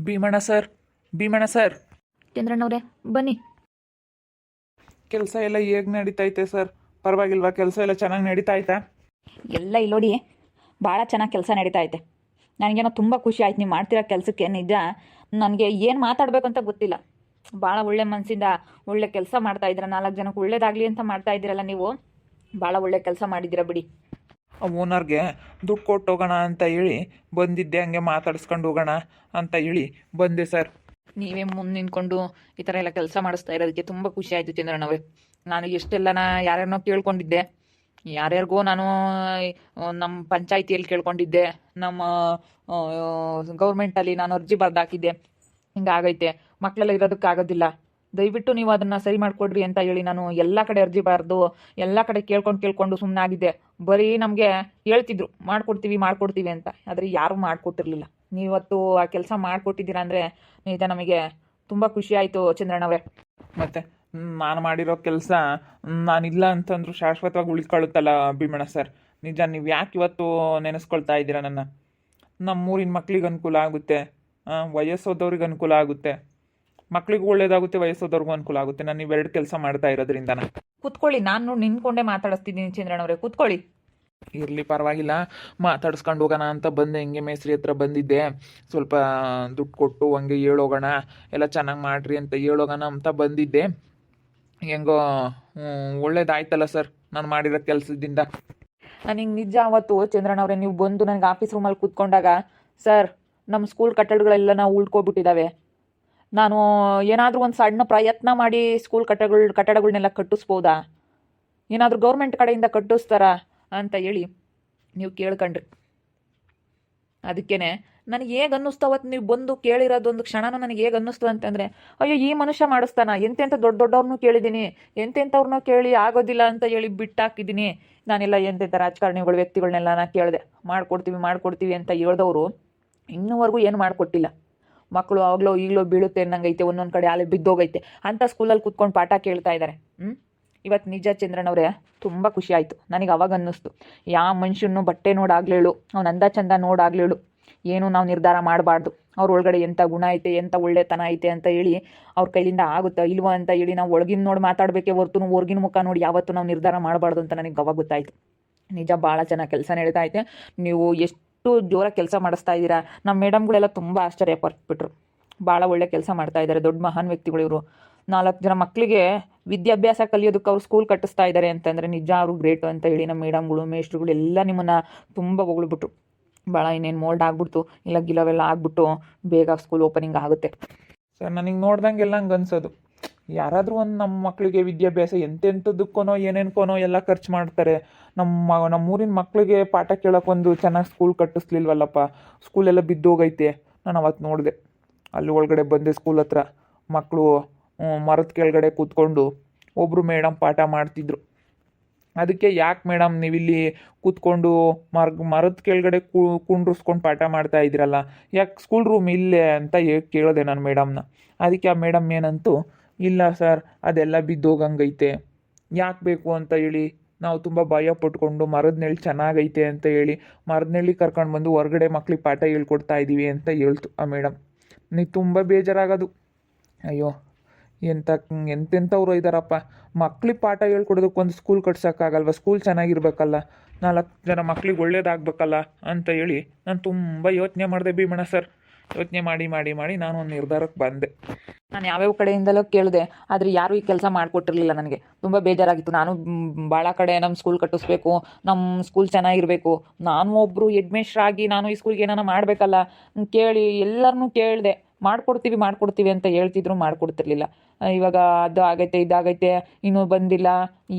Bhimanna sir, Bhimanna sir, ಚಂದ್ರಣ್ಣವ್ರೆ ಬನ್ನಿ. ಕೆಲಸ ಎಲ್ಲ ಹೇಗೆ ನಡೀತೈತೆ ಸರ್? ಪರವಾಗಿಲ್ವಾ? ಕೆಲಸ ಎಲ್ಲ ಚೆನ್ನಾಗಿ ನಡೀತಾ ಐತಾ? ಎಲ್ಲ ಇಲ್ಲೋಡಿ, ಭಾಳ ಚೆನ್ನಾಗಿ ಕೆಲಸ ನಡೀತಾ ಐತೆ. ನನಗೇನೋ ತುಂಬ ಖುಷಿ ಆಯ್ತು ನೀವು ಮಾಡ್ತಿರೋ ಕೆಲಸಕ್ಕೆ. ನಿಜ ನನಗೆ ಏನು ಮಾತಾಡಬೇಕು ಅಂತ ಗೊತ್ತಿಲ್ಲ. ಭಾಳ ಒಳ್ಳೆ ಮನಸ್ಸಿಂದ ಒಳ್ಳೆ ಕೆಲಸ ಮಾಡ್ತಾ ಇದ್ದೀರ. 4 ಜನಕ್ಕೆ ಒಳ್ಳೇದಾಗಲಿ ಅಂತ ಮಾಡ್ತಾ ಇದ್ದೀರಲ್ಲ ನೀವು. ಭಾಳ ಒಳ್ಳೆ ಕೆಲಸ ಮಾಡಿದ್ದೀರ ಬಿಡಿ. ಆ ಓನರ್ಗೆ ದುಡ್ಡು ಕೊಟ್ಟು ಹೋಗೋಣ ಅಂತ ಹೇಳಿ ಬಂದಿದ್ದೆ, ಹಂಗೆ ಮಾತಾಡಿಸ್ಕೊಂಡು ಹೋಗೋಣ ಅಂತ ಹೇಳಿ ಬಂದೆ ಸರ್. ನೀವೇ ಮುಂದೆ ನಿಂತ್ಕೊಂಡು ಈ ಥರ ಎಲ್ಲ ಕೆಲಸ ಮಾಡಿಸ್ತಾ ಇರೋದಕ್ಕೆ ತುಂಬ ಖುಷಿ ಆಯಿತು ಚಂದ್ರಣ್ಣವೇ. ನಾನು ಎಷ್ಟೆಲ್ಲನ ಯಾರ್ಯಾರನ್ನೋ ಕೇಳ್ಕೊಂಡಿದ್ದೆ, ಯಾರ್ಯಾರಿಗೋ ನಾನು ನಮ್ಮ ಪಂಚಾಯಿತಿಯಲ್ಲಿ ಕೇಳ್ಕೊಂಡಿದ್ದೆ, ನಮ್ಮ ಗೌರ್ಮೆಂಟಲ್ಲಿ ನಾನು ಅರ್ಜಿ ಬರ್ದಾಕಿದ್ದೆ. ಹಿಂಗಾಗೈತೆ, ಮಕ್ಕಳೆಲ್ಲ ಇರೋದಕ್ಕಾಗೋದಿಲ್ಲ, ದಯವಿಟ್ಟು ನೀವು ಅದನ್ನು ಸರಿ ಮಾಡಿಕೊಡ್ರಿ ಅಂತ ಹೇಳಿ ನಾನು ಎಲ್ಲ ಕಡೆ ಅರ್ಜಿ ಬರೆದು ಎಲ್ಲ ಕಡೆ ಕೇಳ್ಕೊಂಡು ಸುಮ್ಮನಾಗಿದ್ದೆ. ಬರೀ ನಮಗೆ ಹೇಳ್ತಿದ್ರು ಮಾಡ್ಕೊಡ್ತೀವಿ ಅಂತ, ಆದರೆ ಯಾರೂ ಮಾಡಿಕೊಟ್ಟಿರಲಿಲ್ಲ. ನೀವತ್ತು ಆ ಕೆಲಸ ಮಾಡಿಕೊಟ್ಟಿದ್ದೀರಾ ಅಂದರೆ ನಿಜ ನಮಗೆ ತುಂಬ ಖುಷಿ ಆಯಿತು ಚಂದ್ರಣ್ಣವರೇ. ಮತ್ತು ನಾನು ಮಾಡಿರೋ ಕೆಲಸ ನಾನಿಲ್ಲ ಅಂತಂದ್ರು ಶಾಶ್ವತವಾಗಿ ಉಳ್ಕೊಳ್ಳುತ್ತಲ್ಲ ಭೀಮಣ್ಣ ಸರ್. ನಿಜ, ನೀವು ಯಾಕೆ ಇವತ್ತು ನೆನೆಸ್ಕೊಳ್ತಾ ಇದ್ದೀರಾ ನನ್ನ? ನಮ್ಮೂರಿನ ಮಕ್ಳಿಗೆ ಅನುಕೂಲ ಆಗುತ್ತೆ, ವಯಸ್ಸೋದವ್ರಿಗೆ ಅನುಕೂಲ ಆಗುತ್ತೆ, ಮಕ್ಳಿಗೂ ಒಳ್ಳೇದಾಗುತ್ತೆ, ವಯಸ್ಸೋದವ್ರಿಗೂ ಅನುಕೂಲ ಆಗುತ್ತೆ. ನಾನು ಇವೆರಡು ಕೆಲಸ ಮಾಡ್ತಾ ಇರೋದ್ರಿಂದ. ಕೂತ್ಕೊಳ್ಳಿ, ನಾನು ನಿಂತ್ಕೊಂಡೇ ಮಾತಾಡಿಸ್ತಿದ್ದೀನಿ ಚಂದ್ರಣ್ಣವರೇ, ಕೂತ್ಕೊಳ್ಳಿ. ಇರಲಿ, ಪರವಾಗಿಲ್ಲ, ಮಾತಾಡಿಸ್ಕೊಂಡು ಹೋಗೋಣ ಅಂತ ಬಂದೆ. ಹಿಂಗೆ ಮೇಸ್ತ್ರಿ ಹತ್ರ ಬಂದಿದ್ದೆ, ಸ್ವಲ್ಪ ದುಡ್ಡು ಕೊಟ್ಟು ಹಂಗೆ ಹೇಳೋಗೋಣ, ಎಲ್ಲ ಚೆನ್ನಾಗಿ ಮಾಡ್ರಿ ಅಂತ ಹೇಳೋಗೋಣ ಅಂತ ಬಂದಿದ್ದೆ. ಹೆಂಗೋ ಒಳ್ಳೇದಾಯ್ತಲ್ಲ ಸರ್ ನಾನು ಮಾಡಿರೋ ಕೆಲಸದಿಂದ. ನನಗೆ ನಿಜ ಅವತ್ತು ಚಂದ್ರಣ್ಣವರೇ ನೀವು ಬಂದು ನನಗೆ ಆಫೀಸ್ ರೂಮಲ್ಲಿ ಕೂತ್ಕೊಂಡಾಗ, ಸರ್ ನಮ್ಮ ಸ್ಕೂಲ್ ಕಟ್ಟಡಗಳೆಲ್ಲ ನಾವು ಉಳ್ಕೊಬಿಟ್ಟಿದ್ದಾವೆ, ನಾನು ಏನಾದರೂ ಒಂದು ಸಣ್ಣ ಪ್ರಯತ್ನ ಮಾಡಿ ಸ್ಕೂಲ್ ಕಟ್ಟಡಗಳನ್ನೆಲ್ಲ ಕಟ್ಟಿಸ್ಬೋದಾ, ಏನಾದರೂ ಗೌರ್ಮೆಂಟ್ ಕಡೆಯಿಂದ ಕಟ್ಟಿಸ್ತಾರಾ ಅಂತ ಹೇಳಿ ನೀವು ಕೇಳ್ಕೊಂಡ್ರಿ. ಅದಕ್ಕೇ ನನಗೆ ಹೇಗೆ ಅನ್ನಿಸ್ತು ಅವತ್ತು ನೀವು ಬಂದು ಕೇಳಿರೋದೊಂದು ಕ್ಷಣನೂ ನನಗೆ ಹೇಗೆ ಅನ್ನಿಸ್ತು ಅಂತಂದರೆ, ಅಯ್ಯೋ ಈ ಮನುಷ್ಯ ಮಾಡಿಸ್ತಾನ, ಎಂತೆಂಥ ದೊಡ್ಡವ್ರನ್ನೂ ಕೇಳಿದ್ದೀನಿ, ಎಂತೆಂಥವ್ರನ್ನೂ ಕೇಳಿ ಆಗೋದಿಲ್ಲ ಅಂತ ಹೇಳಿ ಬಿಟ್ಟಾಕಿದ್ದೀನಿ. ನಾನೆಲ್ಲ ಎಂತೆಂಥ ರಾಜಕಾರಣಿಗಳು ವ್ಯಕ್ತಿಗಳನ್ನೆಲ್ಲ ನಾನು ಕೇಳಿದೆ, ಮಾಡ್ಕೊಡ್ತೀವಿ ಅಂತ ಹೇಳ್ದವರು ಇನ್ನೂವರೆಗೂ ಏನು ಮಾಡಿಕೊಟ್ಟಿಲ್ಲ. ಮಕ್ಕಳು ಆಗಲೋ ಈಗಲೋ ಬೀಳುತ್ತೆ ಅನ್ನಂಗೈತೆ, ಒಂದೊಂದು ಕಡೆ ಆಲೆ ಬಿದ್ದೋಗೈತೆ ಅಂತ ಸ್ಕೂಲಲ್ಲಿ ಕೂತ್ಕೊಂಡು ಪಾಠ ಕೇಳ್ತಾ ಇದ್ದಾರೆ. ಇವತ್ತು ನಿಜ ಚಂದ್ರಣ್ಣವರೇ ತುಂಬ ಖುಷಿ ಆಯಿತು. ನನಗೆ ಅವಾಗ ಅನ್ನಿಸ್ತು, ಯಾವ ಮನುಷ್ಯನೂ ಬಟ್ಟೆ ನೋಡಾಗ್ಲೇಳು, ಅವ್ನು ಅಂದ ಚಂದ ನೋಡಾಗ್ಲೇಳು, ಏನು ನಾವು ನಿರ್ಧಾರ ಮಾಡಬಾರ್ದು. ಅವ್ರ ಒಳಗಡೆ ಎಂಥ ಗುಣ ಐತೆ, ಎಂಥ ಒಳ್ಳೆತನ ಐತೆ ಅಂತ ಹೇಳಿ ಅವ್ರ ಕೈಲಿಂದ ಆಗುತ್ತಾ ಇಲ್ವಾ ಅಂತ ಹೇಳಿ ನಾವು ಒಳಗಿನ ನೋಡಿ ಮಾತಾಡಬೇಕೇ ಹೊರತು ಹೊರ್ಗಿನ ಮುಖ ನೋಡಿ ಯಾವತ್ತೂ ನಾವು ನಿರ್ಧಾರ ಮಾಡಬಾರ್ದು ಅಂತ ನನಗೆ ಅವಾಗ ಗೊತ್ತಾಯಿತು. ನಿಜ ಭಾಳ ಚೆನ್ನಾಗಿ ಕೆಲಸ ನಡೀತಾ ಐತೆ. ನೀವು ಎಷ್ಟು ಜೋರಾಗಿ ಕೆಲಸ ಮಾಡಿಸ್ತಾ ಇದ್ದೀರಾ. ನಮ್ಮ ಮೇಡಮ್ಗಳೆಲ್ಲ ತುಂಬ ಆಶ್ಚರ್ಯ ಪಟ್ಬಿಟ್ರು. ಭಾಳ ಒಳ್ಳೆ ಕೆಲಸ ಮಾಡ್ತಾ ಇದ್ದಾರೆ, ದೊಡ್ಡ ಮಹಾನ್ ವ್ಯಕ್ತಿಗಳು ಇವರು. 4 ಜನ ಮಕ್ಕಳಿಗೆ ವಿದ್ಯಾಭ್ಯಾಸ ಕಲಿಯೋದಕ್ಕೆ ಅವ್ರು ಸ್ಕೂಲ್ ಕಟ್ಟಿಸ್ತಾ ಇದ್ದಾರೆ ಅಂತಂದರೆ ನಿಜ ಅವರು ಗ್ರೇಟು ಅಂತ ಹೇಳಿ ನಮ್ಮ ಮೇಡಮ್ಗಳು ಮೇಸ್ಟ್ರುಗಳು ಎಲ್ಲ ನಿಮ್ಮನ್ನು ತುಂಬ ಹೊಗಳ್ಬಿಟ್ರು. ಭಾಳ ಇನ್ನೇನು ಮೋಲ್ಡ್ ಆಗ್ಬಿಡ್ತು, ಇಲ್ಲ ಗಿಲವೆಲ್ಲ ಆಗ್ಬಿಟ್ಟು ಬೇಗ ಸ್ಕೂಲ್ ಓಪನಿಂಗ್ ಆಗುತ್ತೆ. ಸರ್ ನನಗೆ ನೋಡ್ದಂಗೆಲ್ಲ ಹಂಗೆ ಅನ್ಸೋದು, ಯಾರಾದರೂ ಒಂದು ನಮ್ಮ ಮಕ್ಕಳಿಗೆ ವಿದ್ಯಾಭ್ಯಾಸ ಎಂತೆಂಥದಕ್ಕೋ ಏನೇನ್ಕೋನೋ ಎಲ್ಲ ಖರ್ಚು ಮಾಡ್ತಾರೆ. ನಮ್ಮೂರಿನ ಮಕ್ಕಳಿಗೆ ಪಾಠ ಕೇಳೋಕ್ಕೊಂದು ಚೆನ್ನಾಗಿ ಸ್ಕೂಲ್ ಕಟ್ಟಿಸ್ಲಿಲ್ವಲ್ಲಪ್ಪ, ಸ್ಕೂಲೆಲ್ಲ ಬಿದ್ದೋಗೈತೆ. ನಾನು ಅವತ್ತು ನೋಡಿದೆ, ಅಲ್ಲಿ ಒಳಗಡೆ ಬಂದೆ ಸ್ಕೂಲ್ ಹತ್ರ, ಮಕ್ಕಳು ಮರದ ಕೆಳಗಡೆ ಕೂತ್ಕೊಂಡು ಒಬ್ಬರು ಮೇಡಮ್ ಪಾಠ ಮಾಡ್ತಿದ್ರು. ಅದಕ್ಕೆ ಯಾಕೆ ಮೇಡಮ್ ನೀವಿಲ್ಲಿ ಕೂತ್ಕೊಂಡು ಮರದ ಕೆಳಗಡೆ ಕುಂಡ್ರಿಸ್ಕೊಂಡು ಪಾಠ ಮಾಡ್ತಾ ಇದ್ದೀರಲ್ಲ, ಯಾಕೆ ಸ್ಕೂಲ್ ರೂಮ್ ಇಲ್ಲೇ ಅಂತ ಕೇಳಿದೆ ನಾನು ಮೇಡಮ್ನ. ಅದಕ್ಕೆ ಆ ಮೇಡಮ್ ಏನಂತೂ, ಇಲ್ಲ ಸರ್ ಅದೆಲ್ಲ ಬಿದ್ದೋಗಂಗೈತೆ, ಯಾಕೆ ಬೇಕು ಅಂತ ಹೇಳಿ ನಾವು ತುಂಬ ಭಯ ಪಟ್ಕೊಂಡು ಮರದ ನೆರಳು ಚೆನ್ನಾಗೈತೆ ಅಂತ ಹೇಳಿ ಮರದ ನೆರಳಿಗೆ ಕರ್ಕೊಂಡು ಬಂದು ಹೊರಗಡೆ ಮಕ್ಳಿಗೆ ಪಾಠ ಹೇಳ್ಕೊಡ್ತಾ ಇದ್ದೀವಿ ಅಂತ ಹೇಳ್ತು ಆ ಮೇಡಮ್. ನೀ ತುಂಬ ಬೇಜಾರಾಗೋದು. ಅಯ್ಯೋ ಎಂತೆಂಥವ್ರು ಇದ್ದಾರಪ್ಪ, ಮಕ್ಳಿಗೆ ಪಾಠ ಹೇಳ್ಕೊಡೋದಕ್ಕೆ ಒಂದು ಸ್ಕೂಲ್ ಕಟ್ಸೋಕ್ಕಾಗಲ್ವ? ಸ್ಕೂಲ್ ಚೆನ್ನಾಗಿರ್ಬೇಕಲ್ಲ, 4 ಜನ ಮಕ್ಳಿಗೆ ಒಳ್ಳೇದಾಗಬೇಕಲ್ಲ ಅಂತ ಹೇಳಿ ನಾನು ತುಂಬ ಯೋಚನೆ ಮಾಡಿದೆ ಭೀಮಣ್ಣ ಸರ್. ಯೋಚನೆ ಮಾಡಿ ನಾನು ಒಂದು ನಿರ್ಧಾರಕ್ಕೆ ಬಂದೆ. ನಾನು ಯಾವ್ಯಾವ ಕಡೆಯಿಂದಲೂ ಕೇಳಿದೆ, ಆದರೆ ಯಾರೂ ಈ ಕೆಲಸ ಮಾಡಿಕೊಟ್ಟಿರಲಿಲ್ಲ. ನನಗೆ ತುಂಬ ಬೇಜಾರಾಗಿತ್ತು. ನಾನು ಭಾಳ ಕಡೆ ನಮ್ಮ ಸ್ಕೂಲ್ ಕಟ್ಟಿಸ್ಬೇಕು, ನಮ್ಮ ಸ್ಕೂಲ್ ಚೆನ್ನಾಗಿರಬೇಕು, ನಾನು ಒಬ್ಬರು ಹೆಡ್ಮೇಸ್ಟ್ರಾಗಿ ನಾನು ಈ ಸ್ಕೂಲ್ಗೆ ಏನಾನ ಮಾಡಬೇಕಲ್ಲ ಕೇಳಿ ಎಲ್ಲರನ್ನೂ ಕೇಳಿದೆ. ಮಾಡ್ಕೊಡ್ತೀವಿ ಅಂತ ಹೇಳ್ತಿದ್ರು, ಮಾಡಿಕೊಡ್ತಿರ್ಲಿಲ್ಲ. ಇವಾಗ ಅದು ಆಗೈತೆ ಇದಾಗೈತೆ ಇನ್ನೂ ಬಂದಿಲ್ಲ,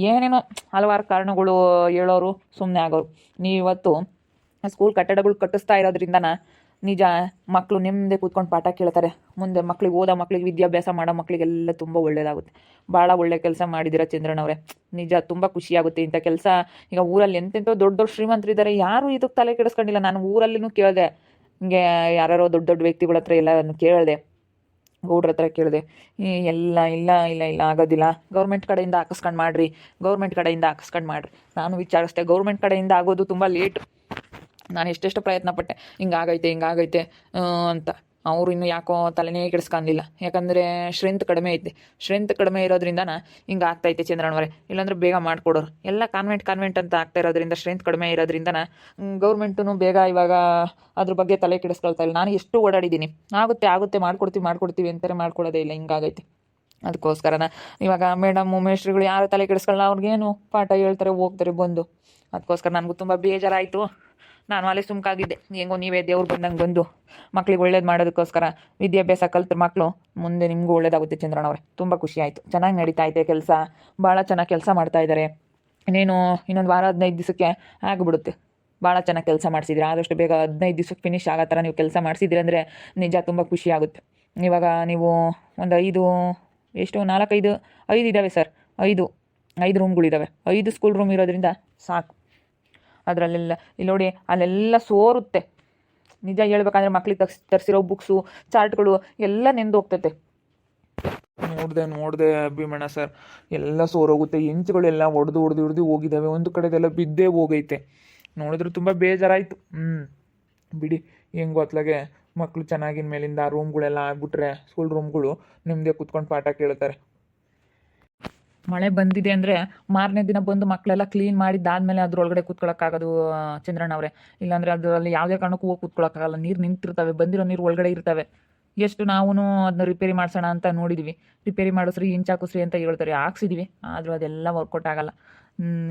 ಏನೇನೋ ಹಲವಾರು ಕಾರಣಗಳು ಹೇಳೋರು, ಸುಮ್ಮನೆ ಆಗೋರು. ನೀವಿವತ್ತು ಸ್ಕೂಲ್ ಕಟ್ಟಡಗಳು ಕಟ್ಟಿಸ್ತಾ ಇರೋದ್ರಿಂದನ ನಿಜ ಮಕ್ಕಳು ನಿಮ್ಮದೇ ಕೂತ್ಕೊಂಡು ಪಾಠ ಕೇಳ್ತಾರೆ. ಮುಂದೆ ಮಕ್ಕಳಿಗೆ ವಿದ್ಯಾಭ್ಯಾಸ ಮಾಡೋ ಮಕ್ಕಳಿಗೆಲ್ಲ ತುಂಬ ಒಳ್ಳೆಯದಾಗುತ್ತೆ. ಭಾಳ ಒಳ್ಳೆ ಕೆಲಸ ಮಾಡಿದ್ದೀರ ಚಂದ್ರಣ್ಣವರೇ. ನಿಜ ತುಂಬ ಖುಷಿಯಾಗುತ್ತೆ ಇಂಥ ಕೆಲಸ. ಈಗ ಊರಲ್ಲಿ ಎಂತೆಂಥೋ ದೊಡ್ಡ ಶ್ರೀಮಂತರಿದ್ದಾರೆ, ಯಾರೂ ಇದಕ್ಕೆ ತಲೆ ಕೆಡಿಸ್ಕೊಂಡಿಲ್ಲ. ನಾನು ಊರಲ್ಲಿನೂ ಕೇಳಿದೆ, ಹಿಂಗೆ ಯಾರ್ಯಾರೋ ದೊಡ್ಡ ವ್ಯಕ್ತಿಗಳ ಹತ್ರ ಎಲ್ಲ ಕೇಳಿದೆ, ಗೌಡ್ರ ಹತ್ರ ಕೇಳಿದೆ. ಇಲ್ಲ ಆಗೋದಿಲ್ಲ, ಗೌರ್ಮೆಂಟ್ ಕಡೆಯಿಂದ ಹಾಕಿಸ್ಕೊಂಡು ಮಾಡಿರಿ. ನಾನು ವಿಚಾರಿಸ್ದೆ, ಗೌರ್ಮೆಂಟ್ ಕಡೆಯಿಂದ ಆಗೋದು ತುಂಬ ಲೇಟ್. ನಾನು ಎಷ್ಟೆಷ್ಟು ಪ್ರಯತ್ನ ಪಟ್ಟೆ, ಹಿಂಗಾಗೈತೆ ಅಂತ. ಅವರು ಇನ್ನು ಯಾಕೋ ತಲೆನೇ ಕೆಡಿಸ್ಕೊಂಡಿಲ್ಲ. ಯಾಕಂದರೆ ಸ್ಟ್ರೆಂತ್ ಕಡಿಮೆ ಐತೆ. ಸ್ಟ್ರೆಂತ್ ಕಡಿಮೆ ಇರೋದ್ರಿಂದನ ಹಿಂಗೆ ಆಗ್ತೈತೆ ಚಂದ್ರಣ್ಣವರೇ. ಇಲ್ಲಾಂದ್ರೆ ಬೇಗ ಮಾಡಿಕೊಡೋರು. ಎಲ್ಲ ಕಾನ್ವೆಂಟ್ ಅಂತ ಆಗ್ತಾ ಇರೋದ್ರಿಂದ, ಸ್ಟ್ರೆಂತ್ ಕಡಿಮೆ ಇರೋದ್ರಿಂದನ ಗೌರ್ಮೆಂಟು ಬೇಗ ಇವಾಗ ಅದ್ರ ಬಗ್ಗೆ ತಲೆ ಕೆಡಿಸ್ಕೊಳ್ತಾ ಇಲ್ಲ. ನಾನು ಎಷ್ಟು ಓಡಾಡಿದ್ದೀನಿ, ಆಗುತ್ತೆ ಮಾಡ್ಕೊಡ್ತೀವಿ ಅಂತಾರೆ, ಮಾಡ್ಕೊಡೋದೇ ಇಲ್ಲ. ಹಿಂಗಾಗೈತೆ. ಅದಕ್ಕೋಸ್ಕರನ ಇವಾಗ ಮೇಷ್ಟ್ರುಗಳು ಯಾರು ತಲೆ ಕೆಡಿಸ್ಕೊಳ್ಳ, ಅವ್ರಿಗೇನು ಪಾಠ ಹೇಳ್ತಾರೆ, ಹೋಗ್ತಾರೆ ಬಂದು. ಅದಕ್ಕೋಸ್ಕರ ನನಗೂ ತುಂಬ ಬೇಜಾರಾಯಿತು. ನಾನು ಅಲ್ಲೇ ಸುಮ್ಕಾಗಿದ್ದೆ. ಹೆಂಗೋ ನೀವೇ ದೇವ್ರು ಬಂದಂಗೆ ಬಂದು ಮಕ್ಳಿಗೆ ಒಳ್ಳೇದು ಮಾಡೋದಕ್ಕೋಸ್ಕರ ವಿದ್ಯಾಭ್ಯಾಸ ಕಲ್ತ್ರೆ ಮಕ್ಕಳು ಮುಂದೆ ನಿಮಗೂ ಒಳ್ಳೇದಾಗುತ್ತೆ ಚಂದ್ರಣ್ಣವ್ರೆ. ತುಂಬ ಖುಷಿ ಆಯಿತು. ಚೆನ್ನಾಗಿ ನಡೀತಾ ಐತೆ ಕೆಲಸ, ಭಾಳ ಚೆನ್ನಾಗಿ ಕೆಲಸ ಮಾಡ್ತಾ ಇದ್ದಾರೆ. ಇನ್ನೊಂದು ವಾರ 15 ದಿವಸಕ್ಕೆ ಆಗಿಬಿಡುತ್ತೆ. ಭಾಳ ಚೆನ್ನಾಗಿ ಕೆಲಸ ಮಾಡಿಸಿದ್ರಿ. ಆದಷ್ಟು ಬೇಗ 15 ದಿವಸಕ್ಕೆ ಫಿನಿಶ್ ಆಗೋ ಥರ ನೀವು ಕೆಲಸ ಮಾಡಿಸಿದ್ರಿ ಅಂದರೆ ನಿಜ ತುಂಬ ಖುಷಿ ಆಗುತ್ತೆ. ಇವಾಗ ನೀವು ಒಂದು 5 ಇದ್ದಾವೆ ಸರ್. 5 ರೂಮ್ಗಳಿದ್ದಾವೆ. 5 ಸ್ಕೂಲ್ ರೂಮ್ ಇರೋದ್ರಿಂದ ಸಾಕು. ಅದರಲ್ಲೆಲ್ಲ ಇಲ್ಲಿ ನೋಡಿ, ಅಲ್ಲೆಲ್ಲ ಸೋರುತ್ತೆ. ನಿಜ ಹೇಳ್ಬೇಕಂದ್ರೆ ಮಕ್ಳಿಗೆ ತರಿಸಿರೋ ಬುಕ್ಸು, ಚಾರ್ಟ್ಗಳು ಎಲ್ಲ ನೆಂದು ಹೋಗ್ತೈತೆ. ನೋಡಿದೆ ಭೀಮಣ್ಣ ಸರ್, ಎಲ್ಲ ಸೋರೋಗುತ್ತೆ. ಇಂಚುಗಳೆಲ್ಲ ಹೊಡೆದು ಹೋಗಿದ್ದಾವೆ. ಒಂದು ಕಡೆದೆಲ್ಲ ಬಿದ್ದೇ ಹೋಗೈತೆ. ನೋಡಿದ್ರೆ ತುಂಬ ಬೇಜಾರಾಯಿತು. ಬಿಡಿ, ಹೆಂಗೋ ಅತ್ಲಾಗೆ ಮಕ್ಕಳು ಚೆನ್ನಾಗಿನ ಮೇಲಿಂದ ಆ ರೂಮ್ಗಳೆಲ್ಲ ಆಗ್ಬಿಟ್ರೆ ಸ್ಕೂಲ್ ರೂಮ್ಗಳು ನಿಮ್ಮದೇ ಕೂತ್ಕೊಂಡು ಪಾಠ ಕೇಳ್ತಾರೆ. ಮಳೆ ಬಂದಿದೆ ಅಂದರೆ ಮಾರನೇ ದಿನ ಬಂದು ಮಕ್ಕಳೆಲ್ಲ ಕ್ಲೀನ್ ಮಾಡಿದ್ದಾದಮೇಲೆ ಅದ್ರೊಳಗಡೆ ಕೂತ್ಕೊಳ್ಳೋಕ್ಕಾಗೋದು ಚಂದ್ರಣ್ಣವ್ರೆ. ಇಲ್ಲಾಂದರೆ ಅದರಲ್ಲಿ ಯಾವುದೇ ಕಾರಣಕ್ಕೂ ಹೋಗಿ ಕೂತ್ಕೊಳ್ಳೋಕ್ಕಾಗಲ್ಲ. ನೀರು ನಿಂತಿರ್ತವೆ, ಬಂದಿರೋ ನೀರು ಒಳಗಡೆ ಇರ್ತವೆ. ಎಷ್ಟು ನಾವು ಅದನ್ನ ರಿಪೇರಿ ಮಾಡಿಸೋಣ ಅಂತ ನೋಡಿದ್ವಿ. ರಿಪೇರಿ ಮಾಡಿಸ್ರಿ, ಇಂಚ್ ಹಾಕಿಸ್ರಿ ಅಂತ ಹೇಳ್ತಾರೆ, ಹಾಕ್ಸಿದ್ವಿ. ಆದರೂ ಅದೆಲ್ಲ ವರ್ಕೌಟ್ ಆಗಲ್ಲ.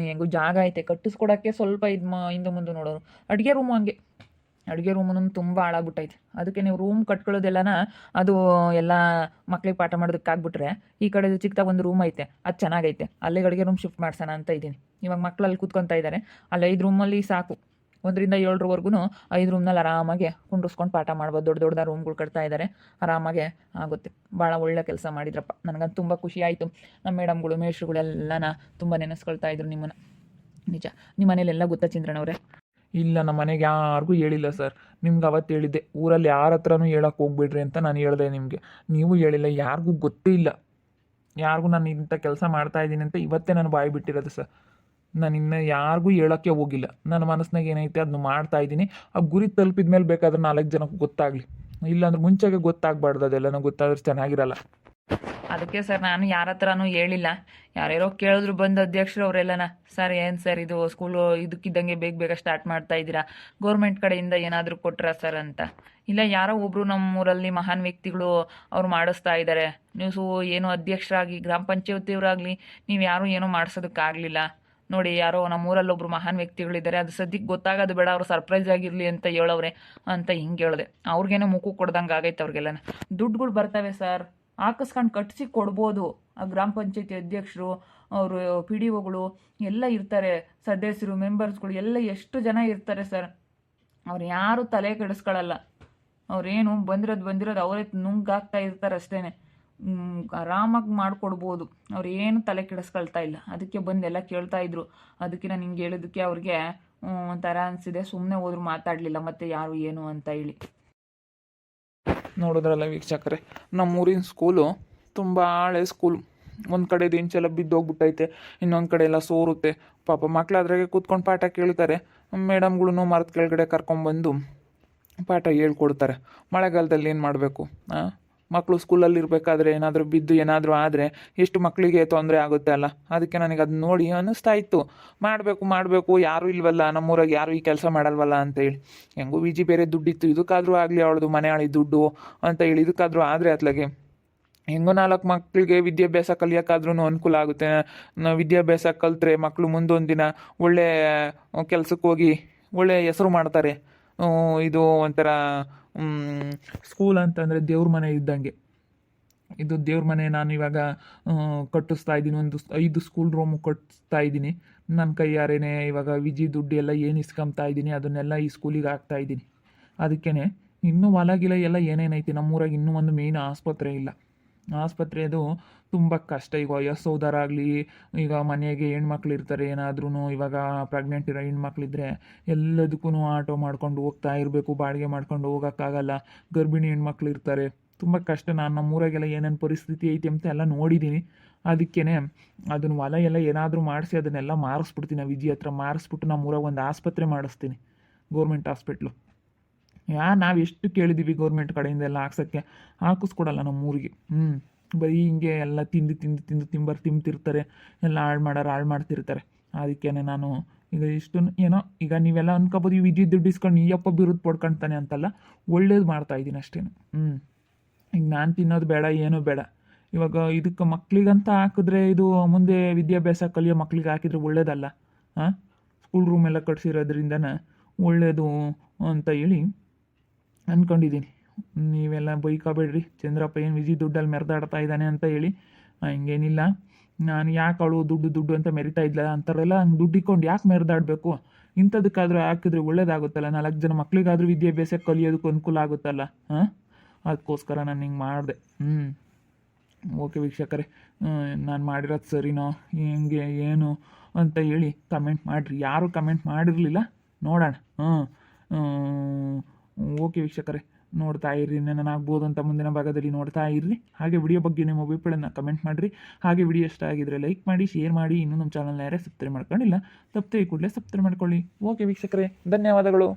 ಹೆಂಗೂ ಜಾಗ ಐತೆ ಕಟ್ಟಿಸ್ಕೊಡೋಕ್ಕೆ, ಸ್ವಲ್ಪ ಹಿಂದೆ ಮುಂದೆ ನೋಡೋರು. ಅಡುಗೆ ರೂಮನ್ನು ತುಂಬ ಹಾಳಾಗ್ಬಿಟ್ಟೈತೆ. ಅದಕ್ಕೆ ನೀವು ರೂಮ್ ಕಟ್ಕೊಳ್ಳೋದೆಲ್ಲನ ಅದು ಎಲ್ಲ ಮಕ್ಳಿಗೆ ಪಾಠ ಮಾಡೋದಕ್ಕೆ ಆಗ್ಬಿಟ್ರೆ, ಈ ಕಡೆ ಚಿಕ್ಕದಾಗಿ ಒಂದು ರೂಮ್ ಐತೆ, ಅದು ಚೆನ್ನಾಗೈತೆ, ಅಲ್ಲಿಗೆ ಅಡುಗೆ ರೂಮ್ ಶಿಫ್ಟ್ ಮಾಡ್ಸೋಣ ಅಂತ ಇದ್ದೀನಿ. ಇವಾಗ ಮಕ್ಳು ಅಲ್ಲಿ ಕೂತ್ಕೊತಾ ಇದ್ದಾರೆ. ಅಲ್ಲಿ 5 ರೂಮಲ್ಲಿ ಸಾಕು. 1 ರಿಂದ 7ರವರೆಗೂ 5 ರೂಮ್ನಲ್ಲಿ ಆರಾಮಾಗಿ ಕುಂಡ್ರಿಸ್ಕೊಂಡು ಪಾಠ ಮಾಡ್ಬೋದು. ದೊಡ್ಡ ರೂಮ್ಗಳು ಕಟ್ತಾ ಇದ್ದಾರೆ, ಆರಾಮಾಗೆ ಆಗುತ್ತೆ. ಭಾಳ ಒಳ್ಳೆ ಕೆಲಸ ಮಾಡಿದ್ರಪ್ಪ. ನನಗಂತೂ ತುಂಬ ಖುಷಿ ಆಯಿತು. ನಮ್ಮ ಮೇಡಮ್ಗಳು, ಮೇಷ್ಟ್ರುಗಳೆಲ್ಲನ ತುಂಬ ನೆನೆಸ್ಕೊಳ್ತಾ ಇದ್ರು ನಿಮ್ಮನ್ನು. ನಿಜ. ನಿಮ್ಮ ಮನೇಲೆಲ್ಲ ಗೊತ್ತಾ ಚಂದ್ರಣ್ಣವ್ರೆ? ಇಲ್ಲ, ನಮ್ಮ ಮನೆಗೆ ಯಾರಿಗೂ ಹೇಳಿಲ್ಲ ಸರ್. ನಿಮ್ಗೆ ಅವತ್ತು ಹೇಳಿದ್ದೆ, ಊರಲ್ಲಿ ಯಾರ ಹತ್ರನೂ ಹೇಳಕ್ಕೆ ಹೋಗ್ಬಿಡ್ರಿ ಅಂತ ನಾನು ಹೇಳಿದೆ ನಿಮಗೆ. ನೀವು ಹೇಳಿಲ್ಲ, ಯಾರಿಗೂ ಗೊತ್ತೇ ಇಲ್ಲ. ಯಾರಿಗೂ ನಾನು ಇಂಥ ಕೆಲಸ ಮಾಡ್ತಾಯಿದ್ದೀನಿ ಅಂತ ಇವತ್ತೇ ನಾನು ಬಾಯಿ ಬಿಟ್ಟಿರೋದು ಸರ್. ನಾನು ಇನ್ನು ಯಾರಿಗೂ ಹೇಳೋಕ್ಕೆ ಹೋಗಿಲ್ಲ. ನನ್ನ ಮನಸ್ಸಿನಾಗ ಏನೈತೆ ಅದನ್ನು ಮಾಡ್ತಾಯಿದ್ದೀನಿ. ಆ ಗುರಿ ತಲುಪಿದ ಮೇಲೆ ಬೇಕಾದ್ರೆ 4 ಜನಕ್ಕೆ ಗೊತ್ತಾಗಲಿ. ಇಲ್ಲಾಂದ್ರೆ ಮುಂಚೆಗೆ ಗೊತ್ತಾಗಬಾರ್ದು. ಅದೆಲ್ಲನೂ ಗೊತ್ತಾದ್ರೆ ಚೆನ್ನಾಗಿರಲ್ಲ. ಅದಕ್ಕೆ ಸರ್ ನಾನು ಯಾರ ಹತ್ರನೂ ಹೇಳಿಲ್ಲ. ಯಾರ್ಯಾರೋ ಕೇಳಿದ್ರು ಬಂದು ಅಧ್ಯಕ್ಷರು ಅವರೆಲ್ಲನ, ಸರ್ ಏನು ಸರ್ ಇದು ಸ್ಕೂಲು ಇದಕ್ಕಿದ್ದಂಗೆ ಬೇಗ ಸ್ಟಾರ್ಟ್ ಮಾಡ್ತಾ ಇದ್ದೀರಾ, ಗೌರ್ಮೆಂಟ್ ಕಡೆಯಿಂದ ಏನಾದರೂ ಕೊಟ್ರಾ ಸರ್ ಅಂತ. ಇಲ್ಲ, ಯಾರೋ ಒಬ್ಬರು ನಮ್ಮೂರಲ್ಲಿ ಮಹಾನ್ ವ್ಯಕ್ತಿಗಳು ಅವ್ರು ಮಾಡಿಸ್ತಾ ಇದ್ದಾರೆ. ನೀವು ಏನೋ ಅಧ್ಯಕ್ಷರಾಗಿ, ಗ್ರಾಮ ಪಂಚಾಯತಿಯವರಾಗಲಿ ನೀವು ಯಾರೂ ಏನೋ ಮಾಡಿಸೋದಕ್ಕಾಗಲಿಲ್ಲ ನೋಡಿ. ಯಾರೋ ನಮ್ಮೂರಲ್ಲಿ ಒಬ್ರು ಮಹಾನ್ ವ್ಯಕ್ತಿಗಳಿದ್ದಾರೆ, ಅದು ಸದ್ಯಕ್ಕೆ ಗೊತ್ತಾಗೋದು ಬೇಡ, ಅವರು ಸರ್ಪ್ರೈಸ್ ಆಗಿರಲಿ ಅಂತ ಹೇಳವ್ರೆ ಅಂತ ಹಿಂಗೆ ಹೇಳಿದೆ. ಅವ್ರಿಗೇನೋ ಮುಖ ಕೊಡ್ದಂಗೆ ಆಗೈತೆ ಅವ್ರಿಗೆಲ್ಲನ. ದುಡ್ಡುಗಳು ಬರ್ತವೆ ಸರ್, ಹಾಕಿಸ್ಕೊಂಡು ಕಟ್ಟಿಸಿ ಕೊಡ್ಬೋದು. ಆ ಗ್ರಾಮ ಪಂಚಾಯತಿ ಅಧ್ಯಕ್ಷರು, ಅವರು PDOಗಳು ಎಲ್ಲ ಇರ್ತಾರೆ, ಸದಸ್ಯರು, ಮೆಂಬರ್ಸ್ಗಳು ಎಲ್ಲ ಎಷ್ಟು ಜನ ಇರ್ತಾರೆ ಸರ್. ಅವ್ರು ಯಾರು ತಲೆ ಕೆಡಿಸ್ಕೊಳ್ಳಲ್ಲ. ಅವ್ರೇನು ಬಂದಿರೋದು ಅವರೇ ನುಂಗಾಗ್ತಾ ಇರ್ತಾರೆ ಅಷ್ಟೇ. ಆರಾಮಾಗಿ ಮಾಡಿಕೊಡ್ಬೋದು. ಅವ್ರು ಏನು ತಲೆ ಕೆಡಿಸ್ಕೊಳ್ತಾ ಇಲ್ಲ. ಅದಕ್ಕೆ ಬಂದೆಲ್ಲ ಕೇಳ್ತಾ ಇದ್ರು. ಅದಕ್ಕೆ ನಾನು ಹಿಂಗೆ ಹೇಳಿದ್ದಕ್ಕೆ ಅವ್ರಿಗೆ ಒಂಥರ ಅನಿಸಿದೆ. ಸುಮ್ಮನೆ ಹೋದ್ರು, ಮಾತಾಡಲಿಲ್ಲ ಮತ್ತೆ ಯಾರು ಏನು ಅಂತ ಹೇಳಿ. ನೋಡಿದ್ರಲ್ಲ ವೀಕ್ಷಕರೇ, ನಮ್ಮೂರಿನ ಸ್ಕೂಲು ತುಂಬ ಹಳೆ ಸ್ಕೂಲು. ಒಂದು ಕಡೆದು ಇಂಚೆಲ್ಲ ಬಿದ್ದೋಗ್ಬಿಟ್ಟೈತೆ, ಇನ್ನೊಂದು ಕಡೆ ಎಲ್ಲ ಸೋರುತ್ತೆ. ಪಾಪ ಮಕ್ಳು ಅದ್ರಾಗೆ ಕೂತ್ಕೊಂಡು ಪಾಠ ಕೇಳ್ತಾರೆ. ಮೇಡಮ್ಗಳು ಮರದ ಕೆಳಗಡೆ ಕರ್ಕೊಂಬಂದು ಪಾಠ ಹೇಳ್ಕೊಡ್ತಾರೆ. ಮಳೆಗಾಲದಲ್ಲಿ ಏನು ಮಾಡಬೇಕು? ಮಕ್ಕಳು ಸ್ಕೂಲಲ್ಲಿ ಇರಬೇಕಾದ್ರೆ ಏನಾದರೂ ಬಿದ್ದು ಏನಾದರೂ ಆದರೆ ಎಷ್ಟು ಮಕ್ಕಳಿಗೆ ತೊಂದರೆ ಆಗುತ್ತೆ ಅಲ್ಲ. ಅದಕ್ಕೆ ನನಗೆ ಅದು ನೋಡಿ ಅನ್ನಿಸ್ತಾ ಇತ್ತು, ಮಾಡಬೇಕು, ಯಾರೂ ಇಲ್ವಲ್ಲ ನಮ್ಮೂರಾಗ, ಯಾರೂ ಈ ಕೆಲಸ ಮಾಡಲ್ವಲ್ಲ ಅಂತೇಳಿ. ಹೆಂಗೂ ವಿಜಿ ಬೇರೆ ದುಡ್ಡಿತ್ತು, ಇದಕ್ಕಾದರೂ ಆಗಲಿ ಅವಳದು ಮನೆ ಆಳಿ ದುಡ್ಡು ಅಂತ ಹೇಳಿ ಇದಕ್ಕಾದರೂ ಆದರೆ ಅತ್ಲಾಗೆ ಹೆಂಗೋ 4 ಮಕ್ಕಳಿಗೆ ವಿದ್ಯಾಭ್ಯಾಸ ಕಲಿಯೋಕ್ಕಾದ್ರೂ ಅನುಕೂಲ ಆಗುತ್ತೆ. ವಿದ್ಯಾಭ್ಯಾಸ ಕಲಿತ್ರೆ ಮಕ್ಕಳು ಮುಂದೊಂದು ದಿನ ಒಳ್ಳೆ ಕೆಲಸಕ್ಕೆ ಹೋಗಿ ಒಳ್ಳೆ ಹೆಸರು ಮಾಡ್ತಾರೆ. ಇದು ಒಂಥರ ಸ್ಕೂಲ್ ಅಂತಂದರೆ ದೇವ್ರ ಮನೆ ಇದ್ದಂಗೆ. ಇದು ದೇವ್ರ ಮನೆ. ನಾನು ಇವಾಗ ಕಟ್ಟಿಸ್ತಾ ಇದ್ದೀನಿ, ಒಂದು 5 ಸ್ಕೂಲ್ ರೂಮು ಕಟ್ಟಿಸ್ತಾ ಇದ್ದೀನಿ. ನನ್ನ ಕೈಯಾರೇನೆ ಇವಾಗ ವಿಜಿ ದುಡ್ಡು ಎಲ್ಲ ಏನು ಇಸ್ಕೊಂಬ್ತಾ ಇದ್ದೀನಿ ಅದನ್ನೆಲ್ಲ ಈ ಸ್ಕೂಲಿಗೆ ಹಾಕ್ತಾ ಇದ್ದೀನಿ. ಅದಕ್ಕೇ ಇನ್ನೂ ಹೊಲಗಿಲ ಎಲ್ಲ ಏನೇನೈತಿ ನಮ್ಮೂರಾಗ, ಇನ್ನೂ ಒಂದು ಮೇಯ್ನ್ ಆಸ್ಪತ್ರೆ ಇಲ್ಲ. ಆಸ್ಪತ್ರೆದು ತುಂಬ ಕಷ್ಟ. ಈಗ ವಯಸ್ಸೋದರಾಗಲಿ, ಈಗ ಮನೆಗೆ ಹೆಣ್ಮಕ್ಳು ಇರ್ತಾರೆ, ಏನಾದ್ರೂ ಇವಾಗ ಪ್ರೆಗ್ನೆಂಟ್ ಇರೋ ಹೆಣ್ಮಕ್ಳಿದ್ರೆ ಎಲ್ಲದಕ್ಕೂ ಆಟೋ ಮಾಡ್ಕೊಂಡು ಹೋಗ್ತಾ ಇರಬೇಕು, ಬಾಡಿಗೆ ಮಾಡ್ಕೊಂಡು ಹೋಗೋಕ್ಕಾಗಲ್ಲ. ಗರ್ಭಿಣಿ ಹೆಣ್ಮಕ್ಳು ಇರ್ತಾರೆ, ತುಂಬ ಕಷ್ಟ. ನಾನು ನಮ್ಮೂರಾಗೆಲ್ಲ ಏನೇನು ಪರಿಸ್ಥಿತಿ ಐತಿ ಅಂತ ಎಲ್ಲ ನೋಡಿದ್ದೀನಿ. ಅದಕ್ಕೇ ಅದನ್ನು ಹೊಲ ಎಲ್ಲ ಏನಾದರೂ ಮಾಡಿಸಿ ಅದನ್ನೆಲ್ಲ ಮಾರಿಸ್ಬಿಡ್ತೀನಿ. ವಿಜಿ ಹತ್ರ ಮಾರಿಸ್ಬಿಟ್ಟು ನಮ್ಮೂರಾಗ ಒಂದು ಆಸ್ಪತ್ರೆ ಮಾಡಿಸ್ತೀನಿ, ಗೌರ್ಮೆಂಟ್ ಹಾಸ್ಪಿಟ್ಲು. ನಾವು ಎಷ್ಟು ಕೇಳಿದ್ದೀವಿ ಗೌರ್ಮೆಂಟ್ ಕಡೆಯಿಂದ ಎಲ್ಲ ಹಾಕ್ಸೋಕ್ಕೆ ಹಾಕಿಸ್ಕೊಡಲ್ಲ ನಮ್ಮ ಊರಿಗೆ. ಬರೀ ಹಿಂಗೆ ಎಲ್ಲ ತಿಂತಿರ್ತಾರೆ, ಎಲ್ಲ ಹಾಳು ಮಾಡ್ತಿರ್ತಾರೆ. ಅದಕ್ಕೇ ನಾನು ಈಗ ಇಷ್ಟು ಏನೋ ಈಗ ನೀವೆಲ್ಲ ಅನ್ಕೋಬೋದು, ಈ ವಿದ್ಯುತ್ ದುಡ್ಡು ಇಸ್ಕೊಂಡು ನೀಯಪ್ಪ ಬಿರುದು ಪಡ್ಕೊಳ್ತಾನೆ ಅಂತಲ್ಲ, ಒಳ್ಳೇದು ಮಾಡ್ತಾಯಿದ್ದೀನಿ ಅಷ್ಟೇ. ಈಗ ನಾನು ತಿನ್ನೋದು ಬೇಡ, ಏನೂ ಬೇಡ. ಇವಾಗ ಇದಕ್ಕೆ ಮಕ್ಳಿಗಂತ ಹಾಕಿದ್ರೆ ಇದು ಮುಂದೆ ವಿದ್ಯಾಭ್ಯಾಸ ಕಲಿಯೋ ಮಕ್ಳಿಗೆ ಹಾಕಿದ್ರೆ ಒಳ್ಳೇದಲ್ಲ. ಸ್ಕೂಲ್ ರೂಮ್ ಎಲ್ಲ ಕಟ್ಸಿರೋದ್ರಿಂದನೇ ಒಳ್ಳೇದು ಅಂತ ಹೇಳಿ ಅಂದ್ಕೊಂಡಿದ್ದೀನಿ. ನೀವೆಲ್ಲ ಬೈಕೋಬೇಡ್ರಿ, ಚಂದ್ರಪ್ಪ ಏನು ವಿಜಿ ದುಡ್ಡಲ್ಲಿ ಮೆರೆದಾಡ್ತಾ ಇದ್ದಾನೆ ಅಂತ ಹೇಳಿ. ಹಿಂಗೇನಿಲ್ಲ, ನಾನು ಯಾಕೆ ಅವಳು ದುಡ್ಡು ಅಂತ ಮೆರಿತಾ ಇದ್ಲಲ್ಲ ಅಂತಾರೆಲ್ಲ ಹಂಗೆ ದುಡ್ಡು ಇಕ್ಕೊಂಡು ಯಾಕೆ ಮೆರೆದಾಡಬೇಕು? ಇಂಥದಕ್ಕಾದರೂ ಹಾಕಿದ್ರೆ ಒಳ್ಳೇದಾಗುತ್ತಲ್ಲ, 4 ಜನ ಮಕ್ಳಿಗಾದರೂ ವಿದ್ಯಾಭ್ಯಾಸ ಕಲಿಯೋದಕ್ಕೆ ಅನುಕೂಲ ಆಗುತ್ತಲ್ಲ. ಅದಕ್ಕೋಸ್ಕರ ನಾನು ಹಿಂಗೆ ಮಾಡಿದೆ. ಓಕೆ ವೀಕ್ಷಕರೇ, ನಾನು ಮಾಡಿರೋದು ಸರಿನೋ ಹೆಂಗೆ ಏನು ಅಂತ ಹೇಳಿ ಕಮೆಂಟ್ ಮಾಡಿರಿ. ಯಾರೂ ಕಮೆಂಟ್ ಮಾಡಿರಲಿಲ್ಲ, ನೋಡೋಣ. ಓಕೆ ವೀಕ್ಷಕರೇ, ನೋಡ್ತಾ ಇರ್ರಿ, ಏನಾಗ್ಬೋದು ಅಂತ ಮುಂದಿನ ಭಾಗದಲ್ಲಿ ನೋಡ್ತಾ ಇರ್ರಿ. ಹಾಗೆ ವಿಡಿಯೋ ಬಗ್ಗೆ ನಿಮ್ಮ ಅಭಿಪ್ರಾಯನ ಕಮೆಂಟ್ ಮಾಡಿರಿ. ಹಾಗೆ ವಿಡಿಯೋ ಇಷ್ಟ ಆಗಿದ್ರೆ ಲೈಕ್ ಮಾಡಿ, ಶೇರ್ ಮಾಡಿ. ಇನ್ನೂ ನಮ್ಮ ಚಾನಲ್ನ ಯಾರೇ ಸಬ್ಸ್ಕ್ರೈಬ್ ಮಾಡ್ಕೊಂಡಿಲ್ಲ, ತಪ್ಪದೆ ಕೂಡಲೇ ಸಬ್ಸ್ಕ್ರೈಬ್ ಮಾಡ್ಕೊಳ್ಳಿ. ಓಕೆ ವೀಕ್ಷಕರೇ, ಧನ್ಯವಾದಗಳು.